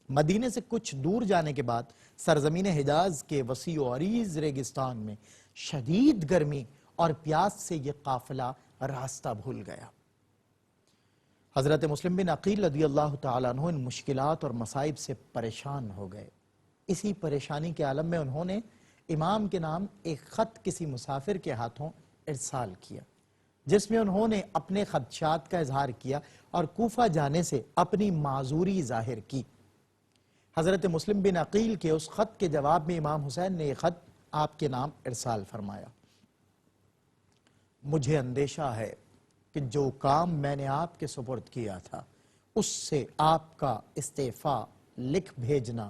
مدینے سے کچھ دور جانے کے بعد سرزمین حجاز کے وسیع و عریض ریگستان میں شدید گرمی اور پیاس سے یہ قافلہ راستہ بھول گیا۔ حضرت مسلم بن عقیل رضی اللہ تعالیٰ عنہ ان مشکلات اور مصائب سے پریشان ہو گئے۔ اسی پریشانی کے عالم میں انہوں نے امام کے نام ایک خط کسی مسافر کے ہاتھوں ارسال کیا، جس میں انہوں نے اپنے خدشات کا اظہار کیا اور کوفہ جانے سے اپنی معذوری ظاہر کی۔ حضرت مسلم بن عقیل کے اس خط کے جواب میں امام حسین نے یہ خط آپ کے نام ارسال فرمایا: مجھے اندیشہ ہے کہ جو کام میں نے آپ کے سپرد کیا تھا اس سے آپ کا استعفا لکھ بھیجنا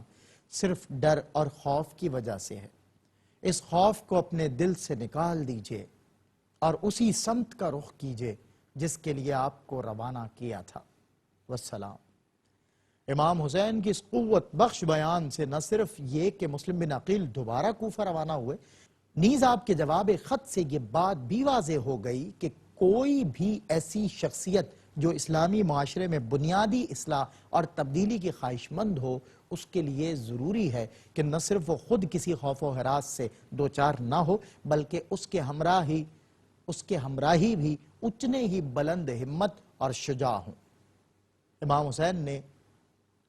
صرف ڈر اور خوف کی وجہ سے ہے۔ اس خوف کو اپنے دل سے نکال دیجئے اور اسی سمت کا رخ کیجئے جس کے لیے آپ کو روانہ کیا تھا۔ والسلام۔ امام حسین کی اس قوت بخش بیان سے نہ صرف یہ کہ مسلم بن عقیل دوبارہ کوفہ روانہ ہوئے، نیز آپ کے جواب خط سے یہ بات بھی واضح ہو گئی کہ کوئی بھی ایسی شخصیت جو اسلامی معاشرے میں بنیادی اصلاح اور تبدیلی کی خواہش مند ہو، اس کے لیے ضروری ہے کہ نہ صرف وہ خود کسی خوف و ہراس سے دوچار نہ ہو، بلکہ اس کے ہمراہی بھی اتنے ہی بلند ہمت اور شجاع ہوں۔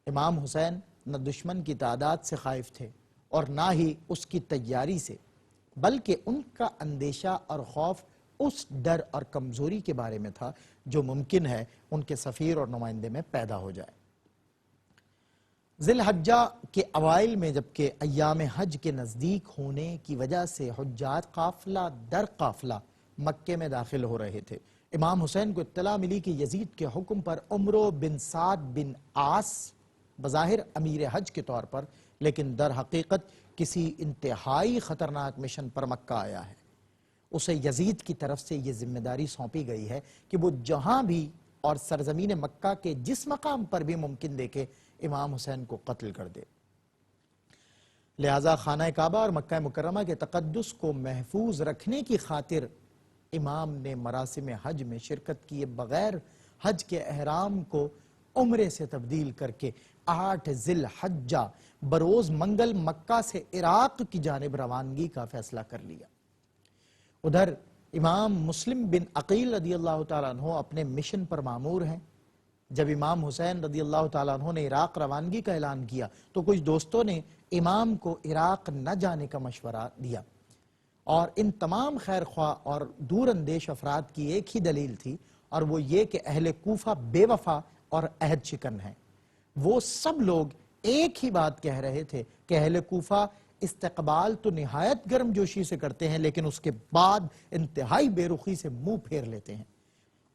امام حسین نہ دشمن کی تعداد سے خائف تھے اور نہ ہی اس کی تیاری سے، بلکہ ان کا اندیشہ اور خوف اس ڈر اور کمزوری کے بارے میں تھا جو ممکن ہے ان کے سفیر اور نمائندے میں پیدا ہو جائے۔ ذی الحجہ کے اوائل میں جبکہ ایام حج کے نزدیک ہونے کی وجہ سے حجاج قافلہ در قافلہ مکے میں داخل ہو رہے تھے، امام حسین کو اطلاع ملی کہ یزید کے حکم پر عمرو بن سعد بن عاص بظاہر امیر حج کے طور پر لیکن در حقیقت کسی انتہائی خطرناک مشن پر مکہ آیا ہے۔ اسے یزید کی طرف سے یہ ذمہ داری سونپی گئی ہے کہ وہ جہاں بھی اور سرزمین مکہ کے جس مقام پر بھی ممکن دیکھے امام حسین کو قتل کر دے۔ لہٰذا خانہ کعبہ اور مکہ مکرمہ کے تقدس کو محفوظ رکھنے کی خاطر امام نے مراسم حج میں شرکت کیے بغیر حج کے احرام کو عمرے سے تبدیل کر کے 8 ذی الحجہ بروز منگل مکہ سے عراق کی جانب روانگی کا فیصلہ کر لیا۔ ادھر امام مسلم بن عقیل رضی اللہ تعالیٰ عنہ اپنے مشن پر مامور ہیں۔ جب امام حسین رضی اللہ تعالیٰ عنہ نے عراق روانگی کا اعلان کیا تو کچھ دوستوں نے امام کو عراق نہ جانے کا مشورہ دیا، اور ان تمام خیر خواہ اور دور اندیش افراد کی ایک ہی دلیل تھی، اور وہ یہ کہ اہل کوفہ بے وفا اور عہد شکن ہیں۔ وہ سب لوگ ایک ہی بات کہہ رہے تھے کہ اہل کوفہ استقبال تو نہایت گرم جوشی سے کرتے ہیں لیکن اس کے بعد انتہائی بے رخی سے منہ پھیر لیتے ہیں۔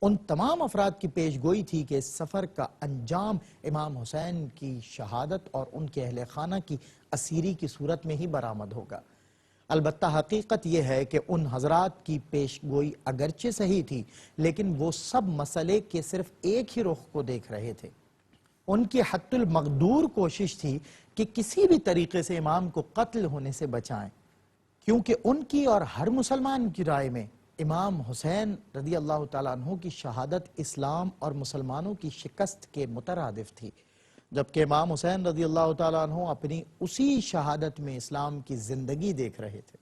ان تمام افراد کی پیش گوئی تھی کہ اس سفر کا انجام امام حسین کی شہادت اور ان کے اہل خانہ کی اسیری کی صورت میں ہی برآمد ہوگا۔ البتہ حقیقت یہ ہے کہ ان حضرات کی پیش گوئی اگرچہ صحیح تھی لیکن وہ سب مسئلے کے صرف ایک ہی رخ کو دیکھ رہے تھے۔ ان کی حتی المقدور کوشش تھی کہ کسی بھی طریقے سے امام کو قتل ہونے سے بچائیں، کیونکہ ان کی اور ہر مسلمان کی رائے میں امام حسین رضی اللہ تعالیٰ عنہ کی شہادت اسلام اور مسلمانوں کی شکست کے مترادف تھی، جبکہ امام حسین رضی اللہ تعالیٰ عنہ اپنی اسی شہادت میں اسلام کی زندگی دیکھ رہے تھے۔